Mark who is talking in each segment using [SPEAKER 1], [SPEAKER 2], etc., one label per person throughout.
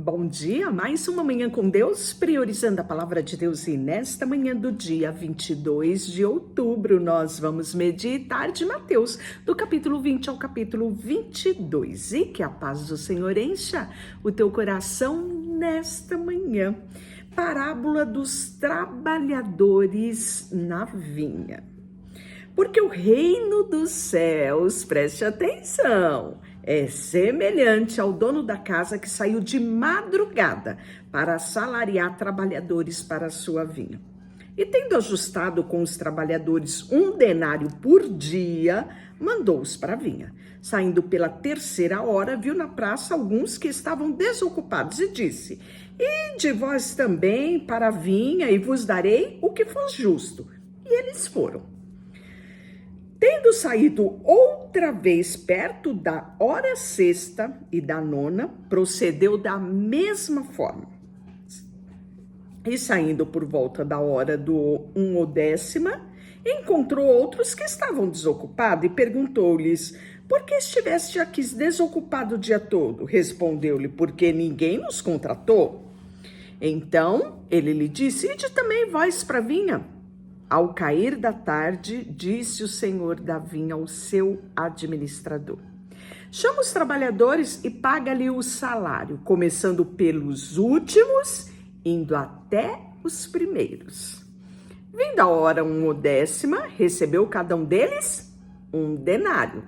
[SPEAKER 1] Bom dia, mais uma manhã com Deus, priorizando a palavra de Deus. E nesta manhã do dia 22 de outubro, nós vamos meditar de Mateus, do capítulo 20 ao capítulo 22. E que a paz do Senhor encha o teu coração nesta manhã. Parábola dos trabalhadores na vinha. Porque o reino dos céus, preste atenção, é semelhante ao dono da casa que saiu de madrugada para assalariar trabalhadores para a sua vinha. E tendo ajustado com os trabalhadores 1 denário por dia, mandou-os para a vinha. Saindo pela 3ª hora, viu na praça alguns que estavam desocupados e disse: Ide vós também para a vinha e vos darei o que for justo. E eles foram. Tendo saído outra vez perto da hora sexta e da 9ª, procedeu da mesma forma. E saindo por volta da hora do 1 ou 10ª, encontrou outros que estavam desocupados e perguntou-lhes: Por que estiveste aqui desocupado o dia todo? Respondeu-lhe: Porque ninguém nos contratou. Então ele lhe disse: Ide também vós para a vinha. Ao cair da tarde, disse o senhor da vinha ao seu administrador: Chama os trabalhadores e paga-lhe o salário, começando pelos últimos, indo até os primeiros. Vindo a hora 1 ou 10ª, recebeu cada um deles 1 denário.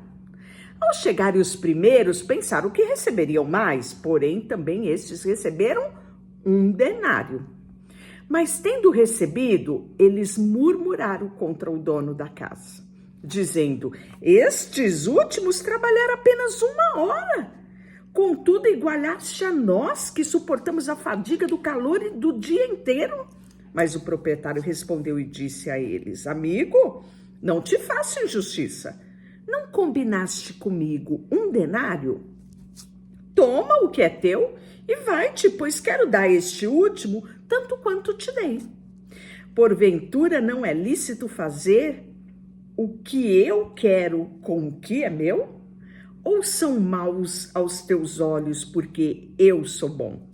[SPEAKER 1] Ao chegarem os primeiros, pensaram que receberiam mais, porém também estes receberam 1 denário. Mas tendo recebido, eles murmuraram contra o dono da casa, dizendo: Estes últimos trabalharam apenas 1 hora. Contudo, igualaste a nós que suportamos a fadiga do calor do dia inteiro. Mas o proprietário respondeu e disse a eles: Amigo, não te faço injustiça. Não combinaste comigo 1 denário? Toma o que é teu e vai-te, pois quero dar a este último tanto quanto te dei. Porventura não é lícito fazer o que eu quero com o que é meu? Ou são maus aos teus olhos porque eu sou bom?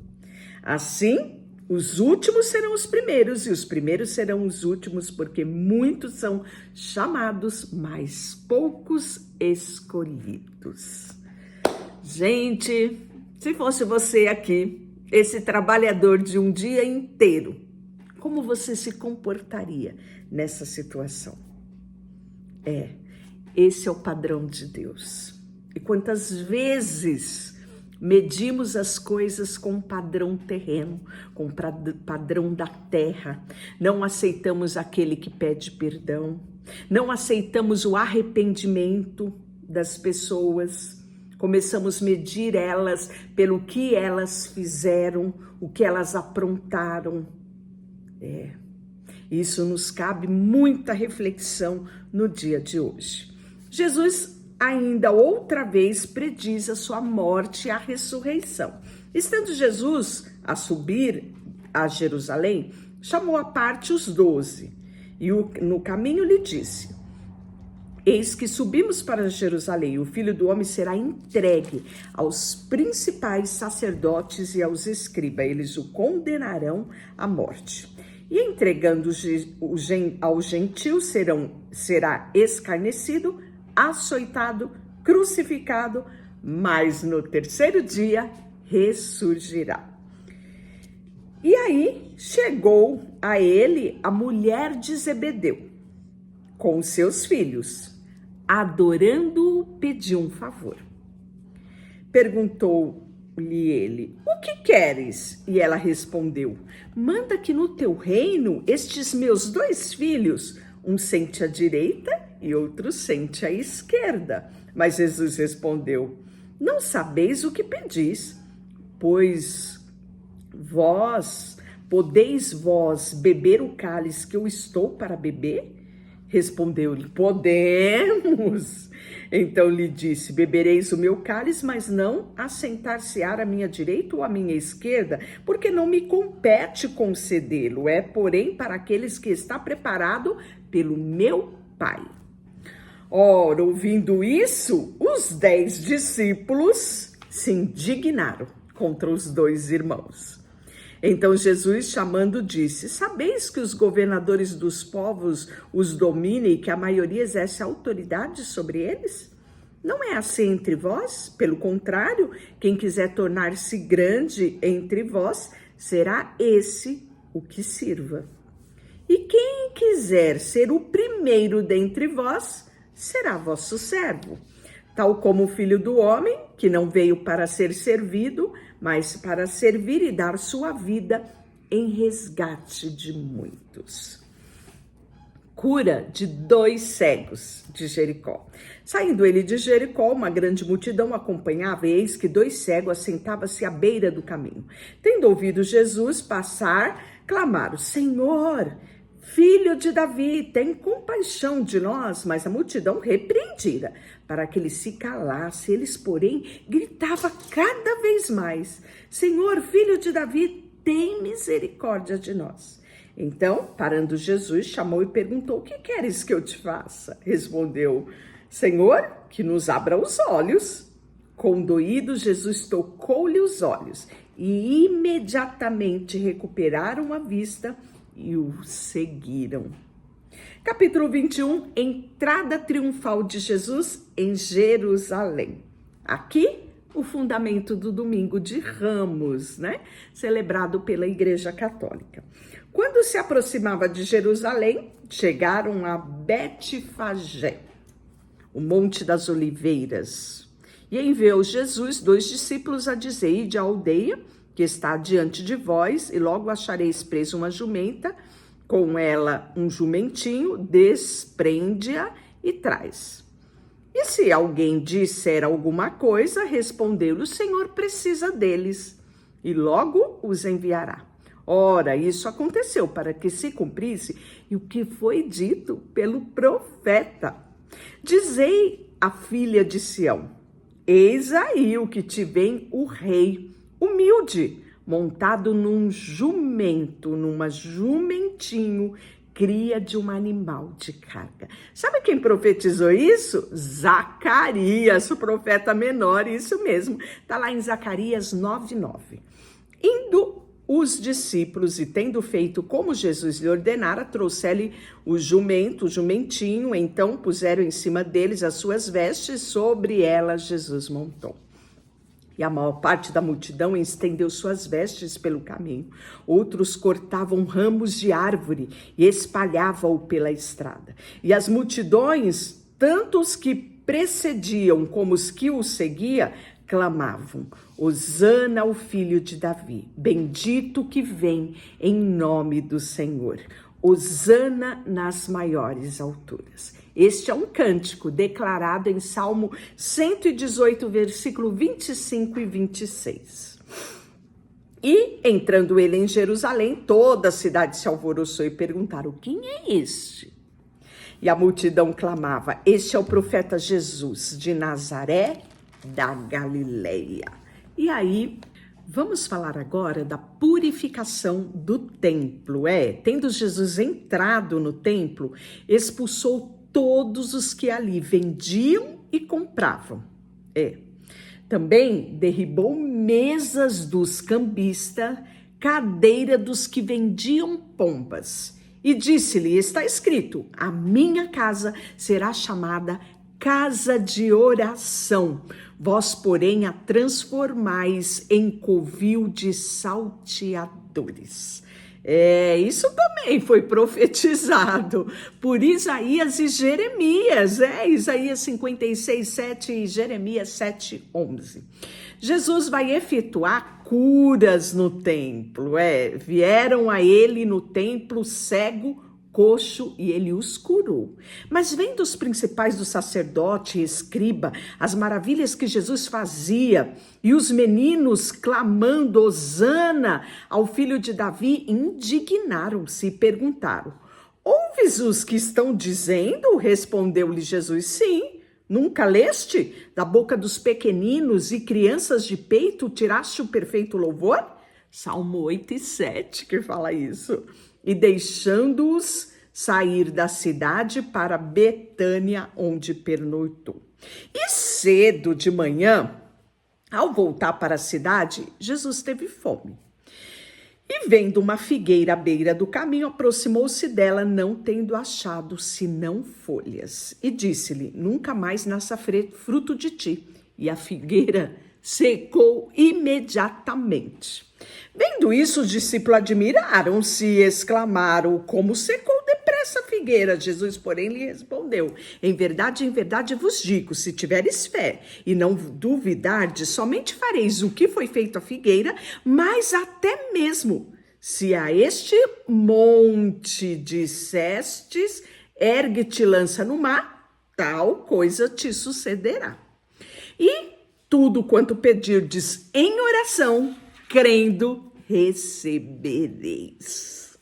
[SPEAKER 1] Assim, os últimos serão os primeiros e os primeiros serão os últimos, porque muitos são chamados, mas poucos escolhidos. Gente, se fosse você aqui, esse trabalhador de um dia inteiro, como você se comportaria nessa situação? Esse é o padrão de Deus. E quantas vezes medimos as coisas com padrão terreno, com padrão da terra, não aceitamos aquele que pede perdão, não aceitamos o arrependimento das pessoas. Começamos a medir elas pelo que elas fizeram, o que elas aprontaram. Isso nos cabe muita reflexão no dia de hoje. Jesus ainda outra vez prediz a sua morte e a ressurreição. Estando Jesus a subir a Jerusalém, chamou à parte os 12 e no caminho lhe disse: Eis que subimos para Jerusalém, e o Filho do Homem será entregue aos principais sacerdotes e aos escribas. Eles o condenarão à morte. E entregando aos gentios será escarnecido, açoitado, crucificado, mas no 3º dia ressurgirá. E aí chegou a ele a mulher de Zebedeu, com os seus filhos. Adorando-o, pediu um favor. Perguntou-lhe ele: O que queres? E ela respondeu: Manda que no teu reino estes meus 2 filhos, um sente à direita e outro sente à esquerda. Mas Jesus respondeu: Não sabeis o que pedis, pois podeis vós beber o cálice que eu estou para beber? Respondeu-lhe: Podemos. Então lhe disse: Bebereis o meu cálice, mas não assentar-se-á à minha direita ou à minha esquerda, porque não me compete concedê-lo. Porém, para aqueles que está preparado pelo meu Pai. Ora, ouvindo isso, os 10 discípulos se indignaram contra os dois irmãos. Então Jesus, chamando, disse: sabeis que os governadores dos povos os dominem e que a maioria exerce autoridade sobre eles? Não é assim entre vós? Pelo contrário, quem quiser tornar-se grande entre vós, será esse o que sirva. E quem quiser ser o primeiro dentre vós, será vosso servo. Tal como o Filho do Homem, que não veio para ser servido, mas para servir e dar sua vida em resgate de muitos. Cura de 2 cegos de Jericó. Saindo ele de Jericó, uma grande multidão acompanhava, e eis que 2 cegos assentavam-se à beira do caminho. Tendo ouvido Jesus passar, clamaram: Senhor, Filho de Davi, tem compaixão de nós. Mas a multidão repreendira para que ele se calasse. Eles, porém, gritavam cada vez mais: Senhor, Filho de Davi, tem misericórdia de nós. Então, parando Jesus, chamou e perguntou: o que queres que eu te faça? Respondeu: Senhor, que nos abra os olhos. Condoído, Jesus tocou-lhe os olhos e imediatamente recuperaram a vista e o seguiram. Capítulo 21, entrada triunfal de Jesus em Jerusalém. Aqui, o fundamento do domingo de Ramos, celebrado pela Igreja Católica. Quando se aproximava de Jerusalém, chegaram a Betfagé, o Monte das Oliveiras. E enviou Jesus 2 discípulos a dizer: ide à aldeia que está diante de vós, e logo achareis presa uma jumenta, com ela um jumentinho, desprende-a e traz. E se alguém disser alguma coisa, respondeu-lhe: o Senhor precisa deles, e logo os enviará. Ora, isso aconteceu para que se cumprisse o que foi dito pelo profeta. Dizei à filha de Sião: eis aí o que te vem o rei, humilde, montado num jumento, numa jumentinho, cria de um animal de carga. Sabe quem profetizou isso? Zacarias, o profeta menor, isso mesmo. Está lá em Zacarias 9:9. Indo os discípulos, e tendo feito como Jesus lhe ordenara, trouxeram-lhe o jumento, o jumentinho, então puseram em cima deles as suas vestes, sobre elas Jesus montou. E a maior parte da multidão estendeu suas vestes pelo caminho. Outros cortavam ramos de árvore e espalhavam-o pela estrada. E as multidões, tanto os que precediam como os que o seguiam, clamavam: Hosana ao Filho de Davi, bendito que vem em nome do Senhor. Hosana nas maiores alturas. Este é um cântico declarado em Salmo 118, versículo 25 e 26. E, entrando ele em Jerusalém, toda a cidade se alvoroçou e perguntaram: quem é este? E a multidão clamava: este é o profeta Jesus, de Nazaré, da Galileia. E aí, vamos falar agora da purificação do templo. Tendo Jesus entrado no templo, expulsou todos os que ali vendiam e compravam. Também derribou mesas dos cambistas, cadeira dos que vendiam pombas. E disse-lhe: está escrito, a minha casa será chamada casa de oração. Vós, porém, a transformais em covil de salteadores. Isso também foi profetizado por Isaías e Jeremias, Isaías 56:7 e Jeremias 7:11. Jesus vai efetuar curas no templo, vieram a ele no templo cego, coxo, e ele os curou. Mas vendo os principais do sacerdote e escriba as maravilhas que Jesus fazia, e os meninos clamando Hosana ao Filho de Davi, indignaram-se e perguntaram: ouves os que estão dizendo? Respondeu-lhe Jesus: sim. Nunca leste? Da boca dos pequeninos e crianças de peito tiraste o perfeito louvor? Salmo 8:7 que fala isso. E deixando-os sair da cidade para Betânia, onde pernoitou. E cedo de manhã, Ao voltar para a cidade, Jesus teve fome. E vendo uma figueira à beira do caminho, aproximou-se dela, não tendo achado senão folhas. E disse-lhe: nunca mais nasça fruto de ti. E a figueira secou imediatamente. Vendo isso, os discípulos admiraram-se e exclamaram: como secou depressa a figueira? Jesus, porém, lhe respondeu: em verdade vos digo, se tiveres fé e não duvidardes, somente fareis o que foi feito à figueira, mas até mesmo se a este monte dissestes, ergue-te, lança no mar, tal coisa te sucederá. E tudo quanto pedirdes em oração, crendo, recebereis.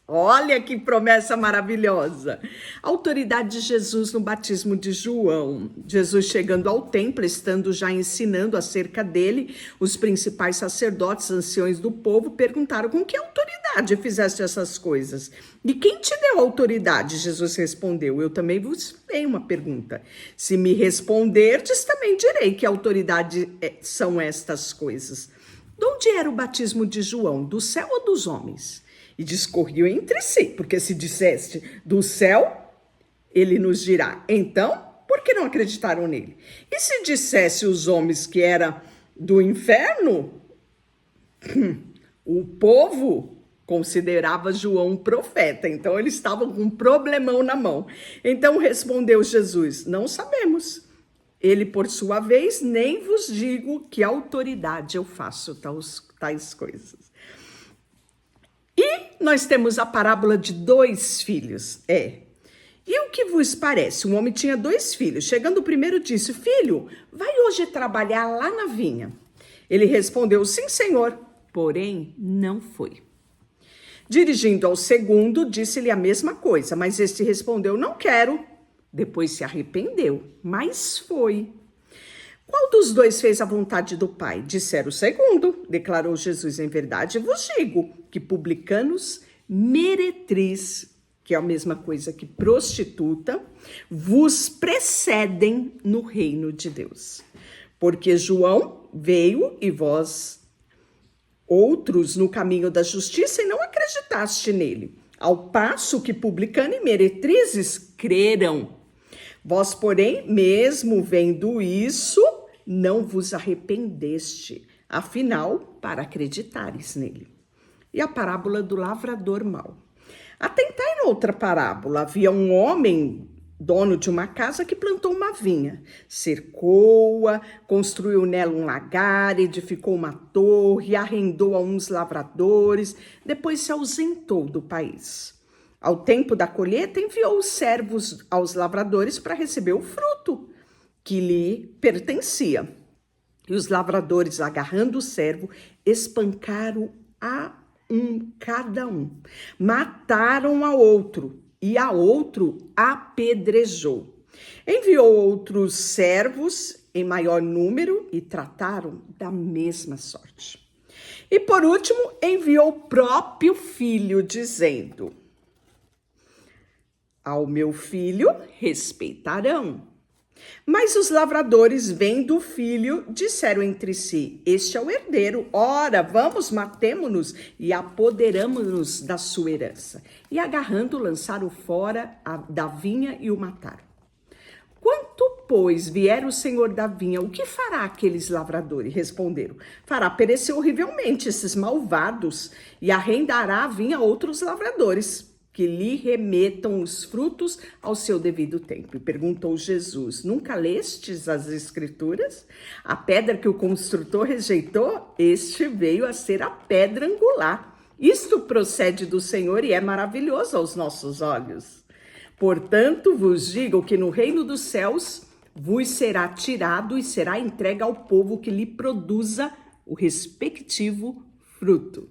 [SPEAKER 1] Olha que promessa maravilhosa. A autoridade de Jesus no batismo de João. Jesus chegando ao templo, estando já ensinando acerca dele, os principais sacerdotes, anciões do povo, perguntaram: com que autoridade fizeste essas coisas? E quem te deu autoridade? Jesus respondeu: eu também vos tenho uma pergunta. Se me responderdes, também direi que autoridade são estas coisas. De onde era o batismo de João? Do céu ou dos homens? E discorriam entre si, porque se disseste do céu, ele nos dirá: então, por que não acreditaram nele? E se dissesse os homens que era do inferno, o povo considerava João um profeta, então eles estavam com um problemão na mão. Então respondeu Jesus: não sabemos. Ele, por sua vez, nem vos digo que autoridade eu faço tais coisas. E nós temos a parábola de 2 filhos. E o que vos parece? Um homem tinha 2 filhos. Chegando o primeiro, disse: filho, vai hoje trabalhar lá na vinha. Ele respondeu: sim, senhor. Porém, não foi. Dirigindo ao segundo, disse-lhe a mesma coisa, mas este respondeu: não quero. Depois se arrependeu, mas foi. Qual dos 2 fez a vontade do Pai? Disseram: o segundo. Declarou Jesus: em verdade vos digo que publicanos, meretriz, que é a mesma coisa que prostituta, vos precedem no reino de Deus. Porque João veio e vós outros no caminho da justiça e não acreditaste nele, ao passo que publicano e meretrizes creram. Vós, porém, mesmo vendo isso, não vos arrependeste, afinal, para acreditares nele. E a parábola do lavrador mau. Atentai na outra parábola. Havia um homem, dono de uma casa, que plantou uma vinha, cercou-a, construiu nela um lagar, edificou uma torre, arrendou a uns lavradores, depois se ausentou do país. Ao tempo da colheita, enviou os servos aos lavradores para receber o fruto que lhe pertencia. E os lavradores, agarrando o servo, espancaram cada um. Mataram a outro e a outro apedrejou. Enviou outros servos em maior número e trataram da mesma sorte. E por último, enviou o próprio filho, dizendo: ao meu filho respeitarão. Mas os lavradores, vendo o filho, disseram entre si: este é o herdeiro, ora, vamos, matemo-nos e apoderamo-nos da sua herança. E agarrando, lançaram fora da vinha e o mataram. Quando, pois, vier o senhor da vinha, o que fará aqueles lavradores? Responderam: fará perecer horrivelmente esses malvados e arrendará a vinha a outros lavradores, que lhe remetam os frutos ao seu devido tempo. E perguntou Jesus: nunca lestes as escrituras? A pedra que o construtor rejeitou, este veio a ser a pedra angular. Isto procede do Senhor e é maravilhoso aos nossos olhos. Portanto, vos digo que no reino dos céus vos será tirado e será entregue ao povo que lhe produza o respectivo fruto.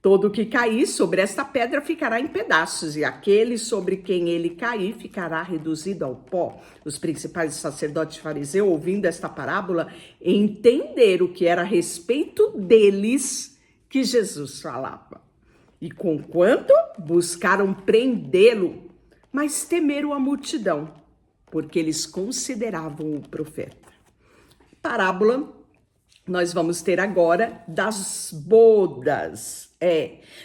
[SPEAKER 1] Todo o que cair sobre esta pedra ficará em pedaços, e aquele sobre quem ele cair ficará reduzido ao pó. Os principais sacerdotes e fariseus, ouvindo esta parábola, entenderam que era a respeito deles que Jesus falava. E conquanto buscaram prendê-lo, mas temeram a multidão, porque eles consideravam o profeta. Parábola nós vamos ter agora das bodas.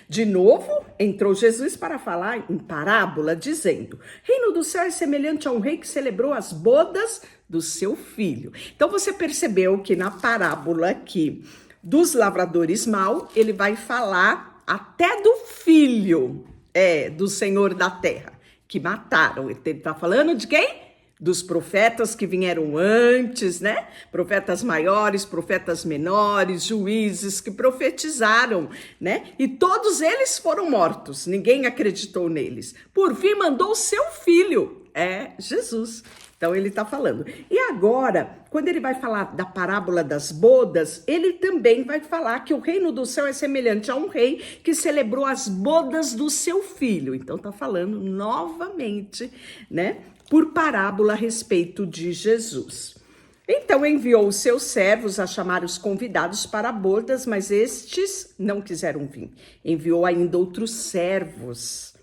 [SPEAKER 1] De novo, entrou Jesus para falar em parábola, dizendo: reino do céu é semelhante a um rei que celebrou as bodas do seu filho. Então você percebeu que na parábola aqui dos lavradores mau, ele vai falar até do filho do Senhor da terra, que mataram. Ele está falando de quem? Dos profetas que vieram antes, né? Profetas maiores, profetas menores, juízes que profetizaram, né? E todos eles foram mortos, ninguém acreditou neles. Por fim, mandou o seu filho, Jesus. Então ele está falando. E agora, quando ele vai falar da parábola das bodas, ele também vai falar que o reino do céu é semelhante a um rei que celebrou as bodas do seu filho. Então está falando novamente, né? Por parábola a respeito de Jesus. Então enviou os seus servos a chamar os convidados para bodas, mas estes não quiseram vir. Enviou ainda outros servos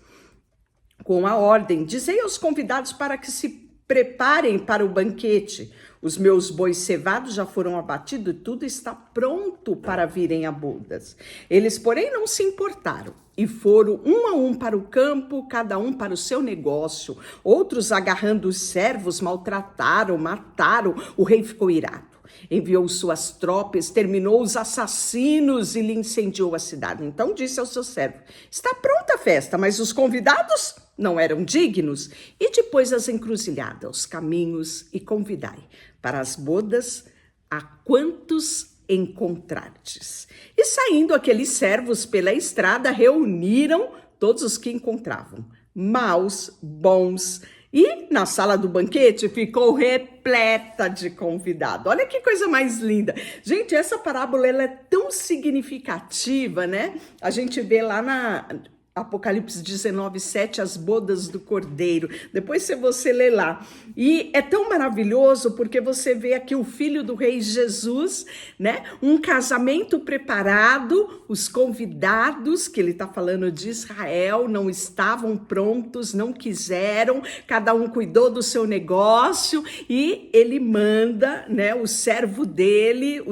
[SPEAKER 1] com a ordem: dizei aos convidados para que se preparem para o banquete. Os meus bois cevados já foram abatidos e tudo está pronto para virem a bodas. Eles, porém, não se importaram e foram um a um para o campo, cada um para o seu negócio. Outros, agarrando os servos, maltrataram, mataram. O rei ficou irado. Enviou suas tropas, terminou os assassinos e lhe incendiou a cidade. Então disse ao seu servo: está pronta a festa, mas os convidados não eram dignos. E depois as encruzilhadas, os caminhos, e convidai para as bodas a quantos encontrardes. E saindo aqueles servos pela estrada, reuniram todos os que encontravam, maus, bons, e na sala do banquete ficou repleta de convidados. Olha que coisa mais linda. Gente, essa parábola ela é tão significativa, né? A gente vê lá na Apocalipse 19:7, as bodas do Cordeiro. Depois você lê lá. E é tão maravilhoso porque você vê aqui o filho do rei Jesus, né? Um casamento preparado, os convidados, que ele está falando de Israel, não estavam prontos, não quiseram, cada um cuidou do seu negócio e ele manda, né, o servo dele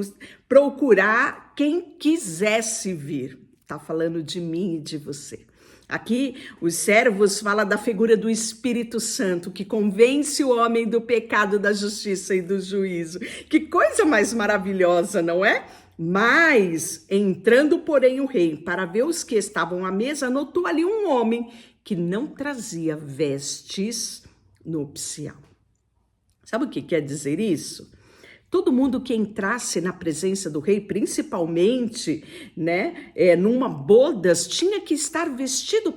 [SPEAKER 1] procurar quem quisesse vir. Está falando de mim e de você. Aqui, os servos falam da figura do Espírito Santo, que convence o homem do pecado, da justiça e do juízo. Que coisa mais maravilhosa, não é? Mas, entrando, porém, o rei, para ver os que estavam à mesa, notou ali um homem que não trazia vestes nupcial. Sabe o que quer dizer isso? Todo mundo que entrasse na presença do rei, principalmente, né, numa bodas, tinha que estar vestido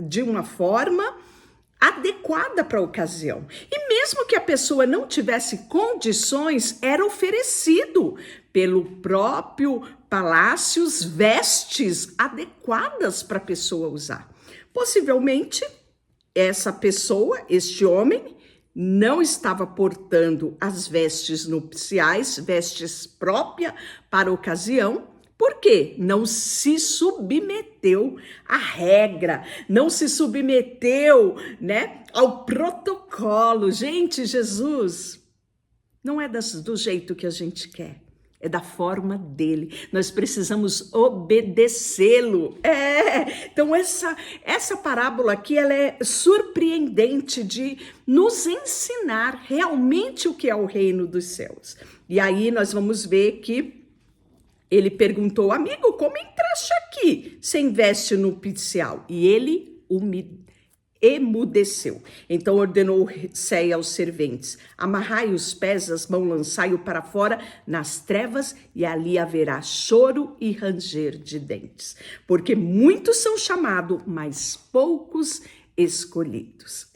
[SPEAKER 1] de uma forma adequada para a ocasião. E mesmo que a pessoa não tivesse condições, era oferecido pelo próprio palácio vestes adequadas para a pessoa usar. Possivelmente, essa pessoa, este homem, não estava portando as vestes nupciais, vestes próprias para a ocasião, porque não se submeteu à regra, não se submeteu, né, ao protocolo. Gente, Jesus não é do jeito que a gente quer. É da forma dele. Nós precisamos obedecê-lo. Então essa parábola aqui, ela é surpreendente de nos ensinar realmente o que é o reino dos céus. E aí nós vamos ver que ele perguntou: amigo, como entraste aqui sem veste nupcial? E ele emudeceu. Então ordenou Sé aos serventes: amarrai os pés, as mãos, lançai-o para fora nas trevas, e ali haverá choro e ranger de dentes. Porque muitos são chamados, mas poucos escolhidos.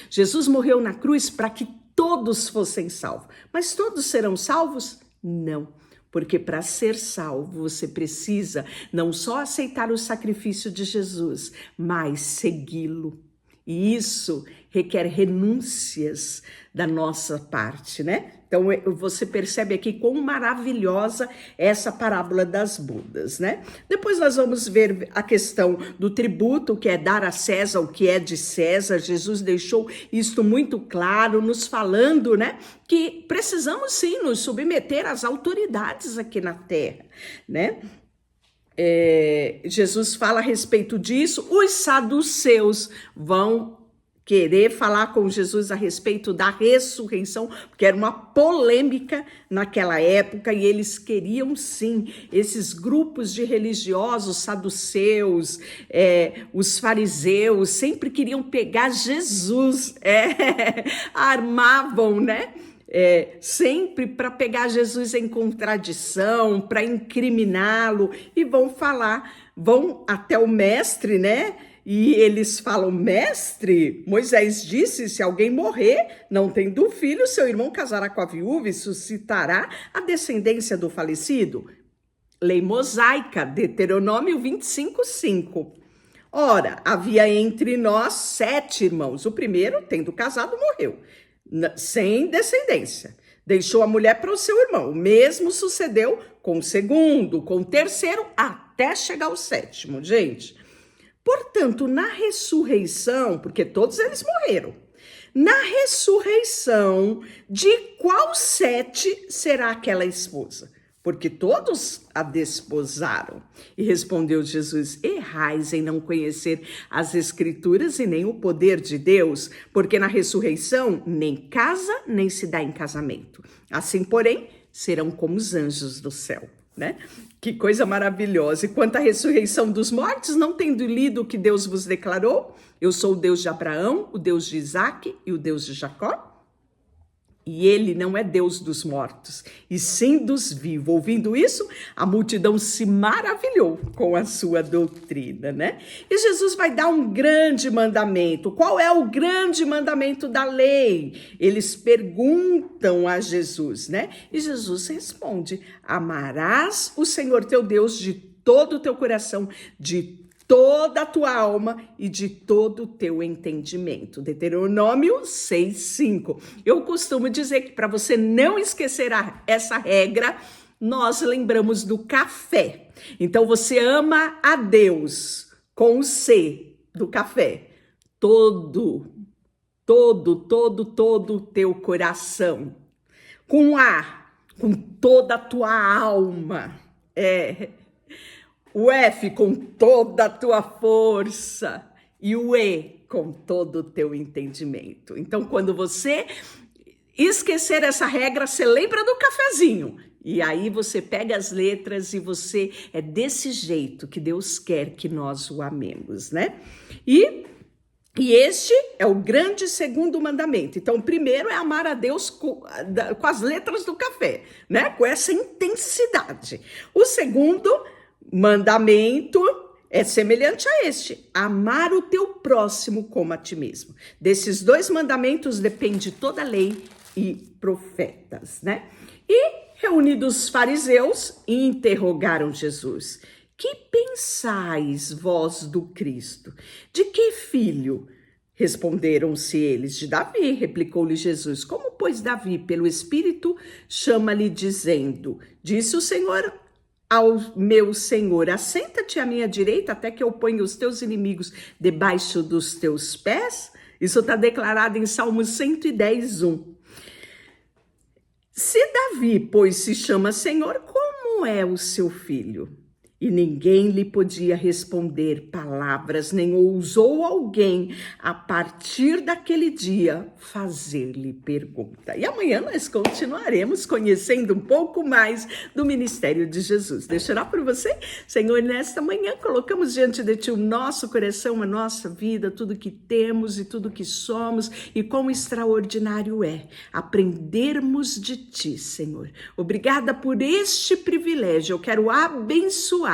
[SPEAKER 1] Jesus morreu na cruz para que todos fossem salvos. Mas todos serão salvos? Não. Porque para ser salvo, você precisa não só aceitar o sacrifício de Jesus, mas segui-lo. E isso requer renúncias da nossa parte, né? Então, você percebe aqui quão maravilhosa é essa parábola das bodas, né? Depois nós vamos ver a questão do tributo, que é dar a César o que é de César. Jesus deixou isto muito claro, nos falando, né? Que precisamos sim nos submeter às autoridades aqui na terra, né? Jesus fala a respeito disso. Os saduceus vão querer falar com Jesus a respeito da ressurreição, porque era uma polêmica naquela época, e eles queriam sim, esses grupos de religiosos, saduceus, os fariseus, sempre queriam pegar Jesus, armavam, né? Sempre para pegar Jesus em contradição, para incriminá-lo, e vão até o mestre, né? E eles falam: mestre, Moisés disse, se alguém morrer, não tendo filho, seu irmão casará com a viúva e suscitará a descendência do falecido. Lei mosaica, Deuteronômio 25:5. Ora, havia entre nós 7 irmãos. O primeiro, tendo casado, morreu, sem descendência. Deixou a mulher para o seu irmão. O mesmo sucedeu com o segundo, com o terceiro, até chegar ao 7º, gente. Portanto, na ressurreição, porque todos eles morreram, na ressurreição, de qual 7 será aquela esposa? Porque todos a desposaram. E respondeu Jesus: errais em não conhecer as Escrituras e nem o poder de Deus, porque na ressurreição nem casa, nem se dá em casamento. Assim, porém, serão como os anjos do céu. Né? Que coisa maravilhosa. E quanto à ressurreição dos mortos, não tendo lido o que Deus vos declarou, eu sou o Deus de Abraão, o Deus de Isaque e o Deus de Jacó? E ele não é Deus dos mortos, e sim dos vivos. Ouvindo isso, a multidão se maravilhou com a sua doutrina, né? E Jesus vai dar um grande mandamento. Qual é o grande mandamento da lei? Eles perguntam a Jesus, né? E Jesus responde: amarás o Senhor teu Deus de todo o teu coração, de toda a tua alma e de todo o teu entendimento. Deuteronômio 6:5. Eu costumo dizer que para você não esquecer essa regra, nós lembramos do café. Então você ama a Deus com o C do café. Todo o teu coração. Com A, com toda a tua alma. O F com toda a tua força e o E com todo o teu entendimento. Então, quando você esquecer essa regra, você lembra do cafezinho. E aí você pega as letras e você é desse jeito que Deus quer que nós o amemos, né? E este é o grande segundo mandamento. Então, o primeiro é amar a Deus com as letras do café, né? Com essa intensidade. O segundo mandamento é semelhante a este: amar o teu próximo como a ti mesmo. Desses 2 mandamentos depende toda a lei e profetas, né? E reunidos os fariseus, interrogaram Jesus: que pensais vós do Cristo? De que filho? Responderam-se eles: de Davi. Replicou-lhe Jesus: como, pois, Davi, pelo Espírito, chama-lhe dizendo: disse o Senhor ao meu Senhor: assenta-te à minha direita até que eu ponha os teus inimigos debaixo dos teus pés? Isso está declarado em Salmo 110:1. Se Davi, pois, se chama Senhor, como é o seu filho? E ninguém lhe podia responder palavras, nem ousou alguém, a partir daquele dia, fazer-lhe pergunta. E amanhã nós continuaremos conhecendo um pouco mais do ministério de Jesus. Deixa eu orar por você. Senhor, nesta manhã colocamos diante de Ti o nosso coração, a nossa vida, tudo que temos e tudo que somos, e quão extraordinário é aprendermos de Ti, Senhor. Obrigada por este privilégio. Eu quero abençoar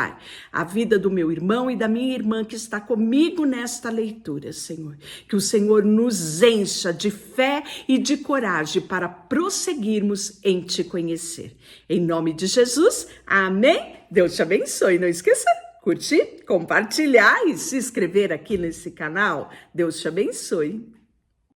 [SPEAKER 1] a vida do meu irmão e da minha irmã que está comigo nesta leitura, Senhor. Que o Senhor nos encha de fé e de coragem para prosseguirmos em Te conhecer. Em nome de Jesus, amém. Deus te abençoe. Não esqueça, curtir, compartilhar e se inscrever aqui nesse canal. Deus te abençoe.